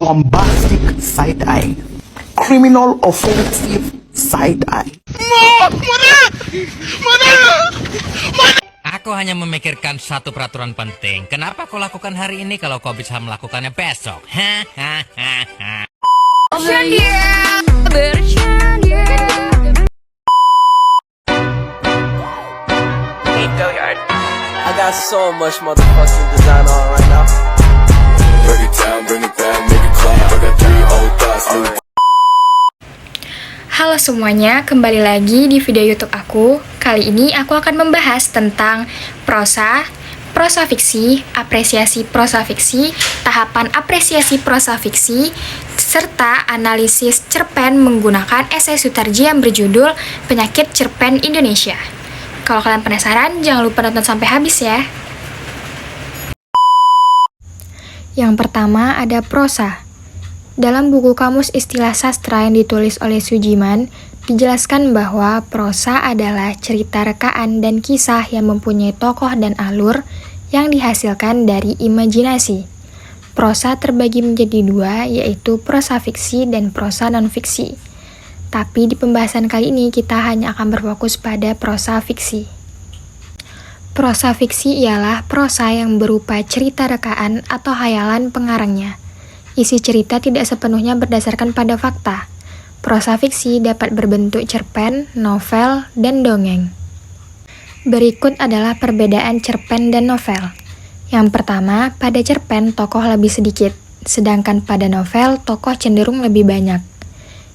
Bombastic side-eye, criminal offensive side-eye. Aku hanya memikirkan satu peraturan penting. Kenapa kau lakukan hari ini kalau kau bisa melakukannya besok? I got so much motherfucking design on right now. Break it down, bring it back, make it clap. I got 3 old thoughts, new. Halo semuanya, kembali lagi di video YouTube aku. Kali ini aku akan membahas tentang prosa fiksi, apresiasi prosa fiksi, tahapan apresiasi prosa fiksi, serta analisis cerpen menggunakan esai Sutarji yang berjudul Penyakit Cerpen Indonesia. Kalau kalian penasaran, jangan lupa nonton sampai habis ya. Yang pertama ada prosa. Dalam buku Kamus Istilah Sastra yang ditulis oleh Sujiman, dijelaskan bahwa prosa adalah cerita rekaan dan kisah yang mempunyai tokoh dan alur yang dihasilkan dari imajinasi. Prosa terbagi menjadi dua, yaitu prosa fiksi dan prosa non-fiksi. Tapi di pembahasan kali ini kita hanya akan berfokus pada prosa fiksi. Prosa fiksi ialah prosa yang berupa cerita rekaan atau hayalan pengarangnya. Isi cerita tidak sepenuhnya berdasarkan pada fakta. Prosa fiksi dapat berbentuk cerpen, novel, dan dongeng. Berikut adalah perbedaan cerpen dan novel. Yang pertama, pada cerpen tokoh lebih sedikit, sedangkan pada novel tokoh cenderung lebih banyak.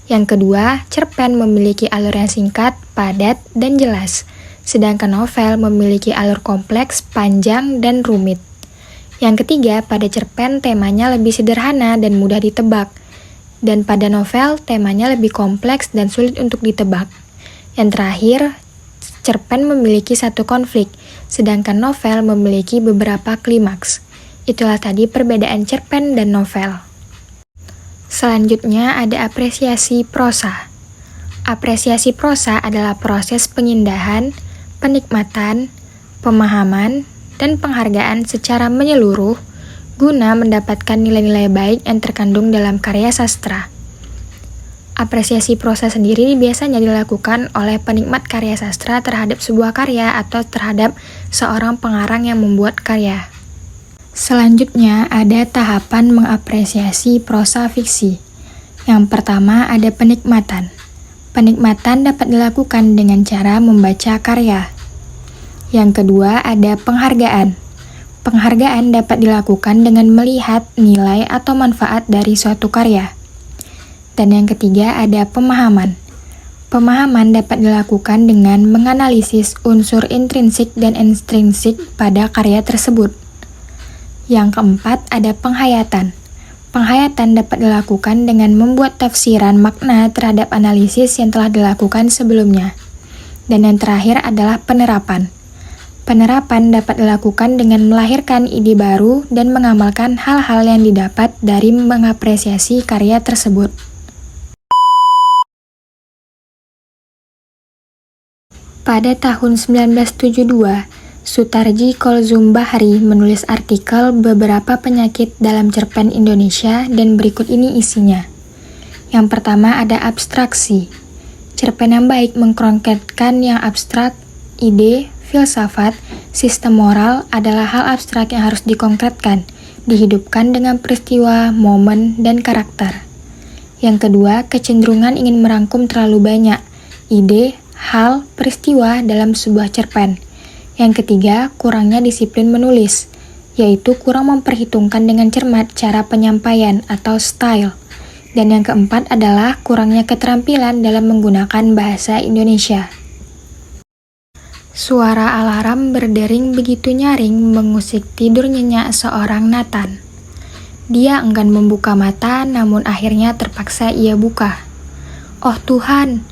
Yang kedua, cerpen memiliki alur yang singkat, padat, dan jelas, sedangkan novel memiliki alur kompleks, panjang, dan rumit. Yang ketiga, pada cerpen temanya lebih sederhana dan mudah ditebak, dan pada novel temanya lebih kompleks dan sulit untuk ditebak. Yang terakhir, cerpen memiliki satu konflik, sedangkan novel memiliki beberapa klimaks. Itulah tadi perbedaan cerpen dan novel. Selanjutnya ada apresiasi prosa. Apresiasi prosa adalah proses pengindahan, penikmatan, pemahaman, dan penghargaan secara menyeluruh guna mendapatkan nilai-nilai baik yang terkandung dalam karya sastra. Apresiasi prosa sendiri biasanya dilakukan oleh penikmat karya sastra terhadap sebuah karya atau terhadap seorang pengarang yang membuat karya. Selanjutnya ada tahapan mengapresiasi prosa fiksi. Yang pertama ada penikmatan. Penikmatan dapat dilakukan dengan cara membaca karya. Yang kedua ada penghargaan. Penghargaan dapat dilakukan dengan melihat nilai atau manfaat dari suatu karya. Dan yang ketiga ada pemahaman. Pemahaman dapat dilakukan dengan menganalisis unsur intrinsik dan ekstrinsik pada karya tersebut. Yang keempat ada penghayatan. Penghayatan dapat dilakukan dengan membuat tafsiran makna terhadap analisis yang telah dilakukan sebelumnya. Dan yang terakhir adalah penerapan. Penerapan dapat dilakukan dengan melahirkan ide baru dan mengamalkan hal-hal yang didapat dari mengapresiasi karya tersebut. Pada tahun 1972, Sutarji Kolzum Bahri menulis artikel beberapa penyakit dalam cerpen Indonesia dan berikut ini isinya. Yang pertama ada abstraksi. Cerpen yang baik mengkonkretkan yang abstrak, ide, filsafat, sistem moral adalah hal abstrak yang harus dikonkretkan, dihidupkan dengan peristiwa, momen, dan karakter. Yang kedua, kecenderungan ingin merangkum terlalu banyak ide, hal, peristiwa dalam sebuah cerpen. Yang ketiga, kurangnya disiplin menulis, yaitu kurang memperhitungkan dengan cermat cara penyampaian atau style. Dan yang keempat adalah kurangnya keterampilan dalam menggunakan bahasa Indonesia. Suara alarm berdering begitu nyaring mengusik tidur nyenyak seorang Nathan. Dia enggan membuka mata, namun akhirnya terpaksa ia buka. Oh Tuhan!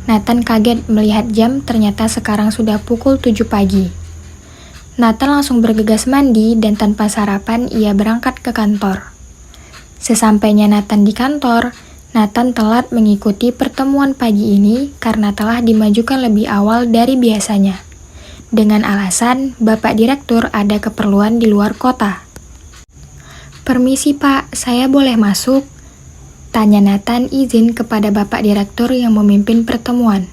Nathan kaget melihat jam, ternyata sekarang sudah pukul 7 pagi. Nathan langsung bergegas mandi dan tanpa sarapan ia berangkat ke kantor. Sesampainya Nathan di kantor, Nathan telat mengikuti pertemuan pagi ini karena telah dimajukan lebih awal dari biasanya. Dengan alasan Bapak Direktur ada keperluan di luar kota. Permisi Pak, saya boleh masuk? Tanya Nathan izin kepada Bapak Direktur yang memimpin pertemuan.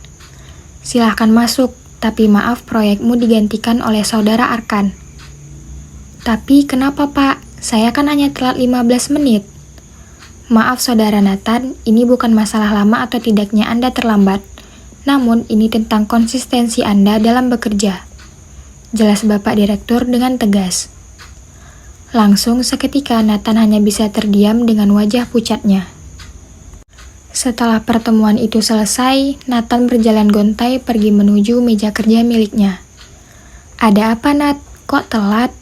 Silahkan masuk, tapi maaf proyekmu digantikan oleh Saudara Arkan. Tapi kenapa Pak? Saya kan hanya telat 15 menit. Maaf Saudara Nathan, ini bukan masalah lama atau tidaknya Anda terlambat. Namun ini tentang konsistensi Anda dalam bekerja. Jelas Bapak Direktur dengan tegas. Langsung seketika Nathan hanya bisa terdiam dengan wajah pucatnya. Setelah pertemuan itu selesai, Nathan berjalan gontai pergi menuju meja kerja miliknya. Ada apa Nat? Kok telat?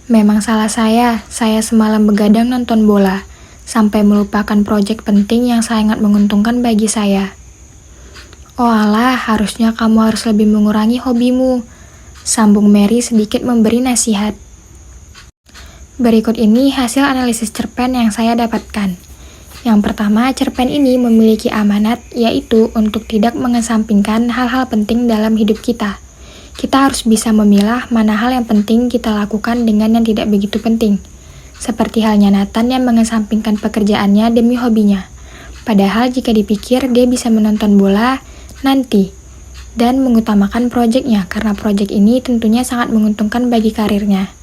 Memang salah saya semalam begadang nonton bola, sampai melupakan proyek penting yang sangat menguntungkan bagi saya. Oh alah, harusnya kamu harus lebih mengurangi hobimu, sambung Mary sedikit memberi nasihat. Berikut ini hasil analisis cerpen yang saya dapatkan. Yang pertama, cerpen ini memiliki amanat, yaitu untuk tidak mengesampingkan hal-hal penting dalam hidup kita. Kita harus bisa memilah mana hal yang penting kita lakukan dengan yang tidak begitu penting. Seperti halnya Nathan yang mengesampingkan pekerjaannya demi hobinya. Padahal jika dipikir dia bisa menonton bola nanti dan mengutamakan proyeknya karena proyek ini tentunya sangat menguntungkan bagi karirnya.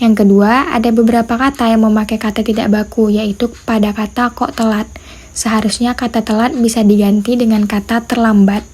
Yang kedua, ada beberapa kata yang memakai kata tidak baku, yaitu pada kata kok telat. Seharusnya kata telat bisa diganti dengan kata terlambat.